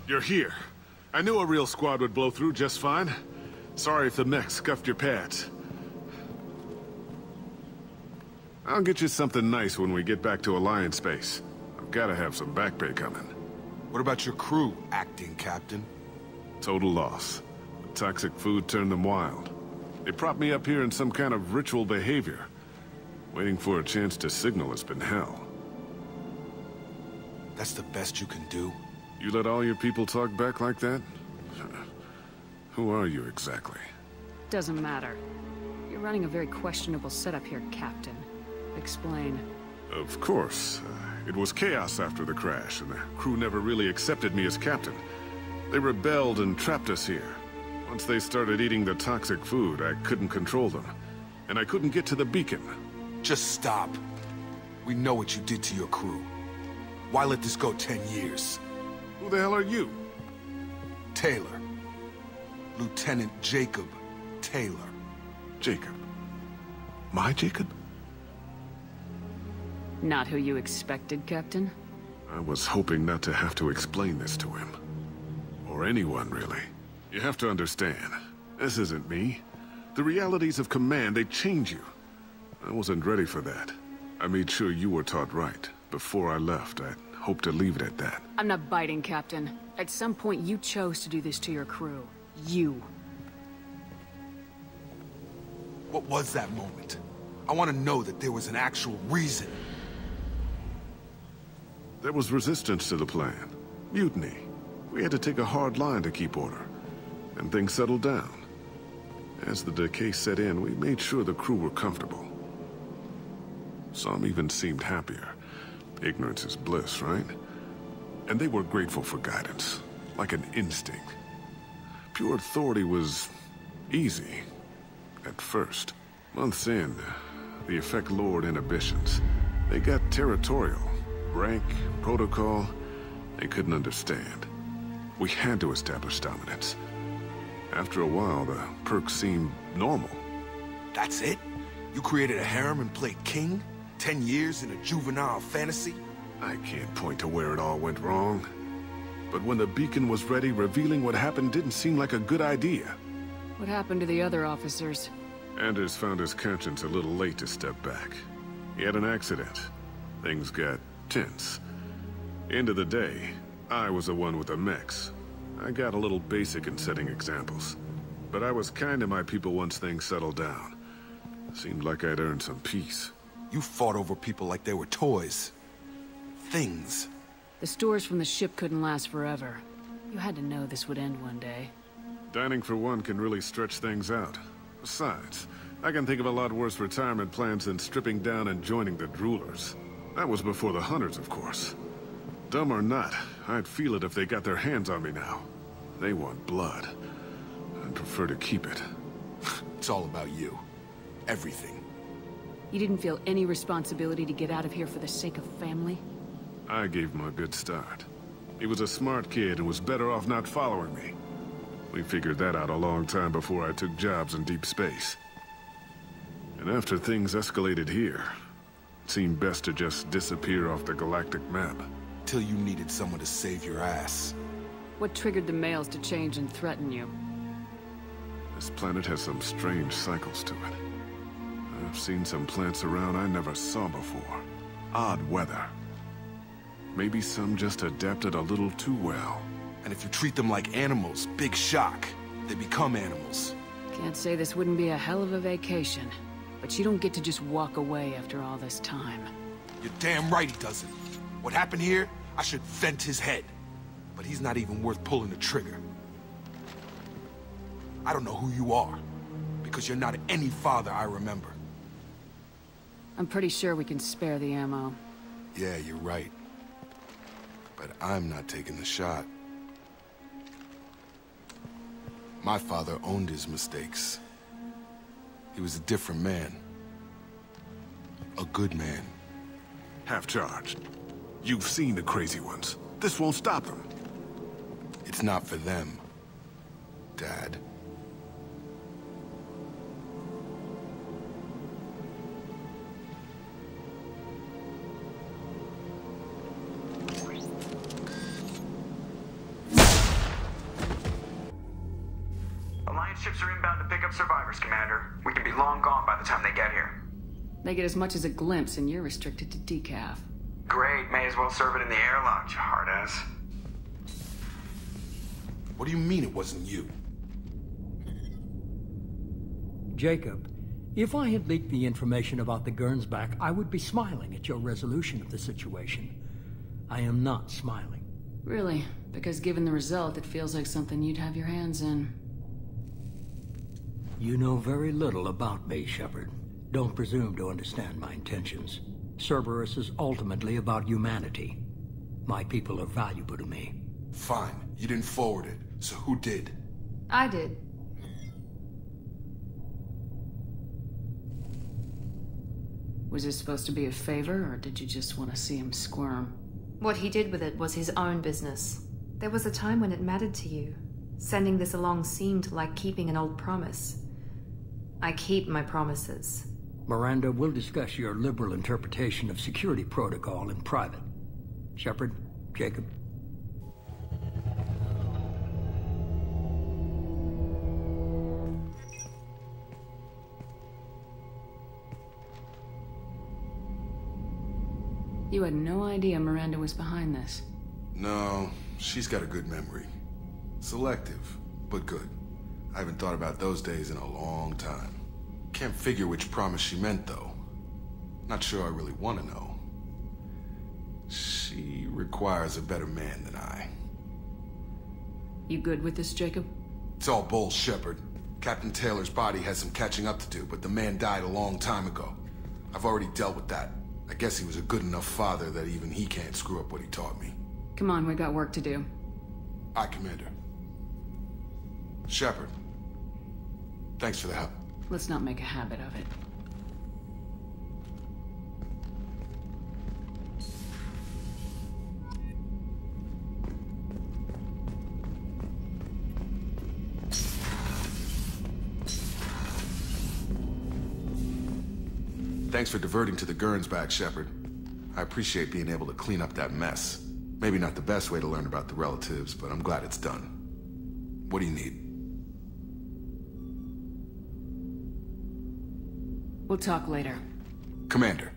You're here. I knew a real squad would blow through just fine. Sorry if the mech scuffed your pads. I'll get you something nice when we get back to Alliance base. I've gotta have some back pay coming. What about your crew, acting captain? Total loss. The toxic food turned them wild. They propped me up here in some kind of ritual behavior. Waiting for a chance to signal has been hell. That's the best you can do? You let all your people talk back like that? Who are you exactly? Doesn't matter. You're running a very questionable setup here, Captain. Explain. Of course. It was chaos after the crash, and the crew never really accepted me as captain. They rebelled and trapped us here. Once they started eating the toxic food, I couldn't control them. And I couldn't get to the beacon. Just stop. We know what you did to your crew. Why let this go 10 years? Who the hell are you? Taylor. Lieutenant Jacob Taylor. Jacob. My Jacob? Not who you expected, Captain? I was hoping not to have to explain this to him. Or anyone, really. You have to understand, this isn't me. The realities of command, they change you. I wasn't ready for that. I made sure you were taught right. Before I left, I hoped to leave it at that. I'm not biting, Captain. At some point, you chose to do this to your crew. You. What was that moment? I want to know that there was an actual reason. There was resistance to the plan. Mutiny. We had to take a hard line to keep order. And things settled down. As the decay set in, we made sure the crew were comfortable. Some even seemed happier. Ignorance is bliss, right? And they were grateful for guidance, like an instinct. Pure authority was easy, at first. Months in, the effect lowered inhibitions. They got territorial. Rank, protocol, they couldn't understand. We had to establish dominance. After a while, the perks seemed normal. That's it? You created a harem and played king? 10 years in a juvenile fantasy? I can't point to where it all went wrong. But when the beacon was ready, revealing what happened didn't seem like a good idea. What happened to the other officers? Anders found his conscience a little late to step back. He had an accident. Things got tense. End of the day, I was the one with the mechs. I got a little basic in setting examples. But I was kind to my people once things settled down. Seemed like I'd earned some peace. You fought over people like they were toys. Things. The stores from the ship couldn't last forever. You had to know this would end one day. Dining for one can really stretch things out. Besides, I can think of a lot worse retirement plans than stripping down and joining the droolers. That was before the hunters, of course. Dumb or not, I'd feel it if they got their hands on me now. They want blood. I'd prefer to keep it. It's all about you. Everything. You didn't feel any responsibility to get out of here for the sake of family? I gave him a good start. He was a smart kid and was better off not following me. We figured that out a long time before I took jobs in deep space. And after things escalated here, it seemed best to just disappear off the galactic map. Till you needed someone to save your ass. What triggered the males to change and threaten you? This planet has some strange cycles to it. I've seen some plants around I never saw before. Odd weather. Maybe some just adapted a little too well. And if you treat them like animals, big shock. They become animals. Can't say this wouldn't be a hell of a vacation. But you don't get to just walk away after all this time. You're damn right he doesn't. What happened here, I should vent his head. But he's not even worth pulling the trigger. I don't know who you are, because you're not any father I remember. I'm pretty sure we can spare the ammo. Yeah, you're right. But I'm not taking the shot. My father owned his mistakes. He was a different man. A good man. Half-charged. You've seen the crazy ones. This won't stop them. It's not for them, Dad. ships are inbound to pick up survivors, Commander. We can be long gone by the time they get here. They get as much as a glimpse, and you're restricted to decaf. Great, may as well serve it in the airlock, you hard ass. What do you mean it wasn't you? Jacob, if I had leaked the information about the Gernsback, I would be smiling at your resolution of the situation. I am not smiling. Really? Because given the result, it feels like something you'd have your hands in. You know very little about me, Shepard. Don't presume to understand my intentions. Cerberus is ultimately about humanity. My people are valuable to me. Fine, you didn't forward it, so who did? I did. Was it supposed to be a favor, or did you just want to see him squirm? What he did with it was his own business. There was a time when it mattered to you. Sending this along seemed like keeping an old promise. I keep my promises. Miranda, we'll discuss your liberal interpretation of security protocol in private. Shepard, Jacob. You had no idea Miranda was behind this. No, she's got a good memory. Selective, but good. I haven't thought about those days in a long time. Can't figure which promise she meant, though. Not sure I really want to know. She requires a better man than I. You good with this, Jacob? It's all bull, Shepard. Captain Taylor's body has some catching up to do, but the man died a long time ago. I've already dealt with that. I guess he was a good enough father that even he can't screw up what he taught me. Come on, we got work to do. Aye, Commander. Shepard. Thanks for the help. Let's not make a habit of it. Thanks for diverting to the Gernsback, Shepard. I appreciate being able to clean up that mess. Maybe not the best way to learn about the relatives, but I'm glad it's done. What do you need? We'll talk later. Commander.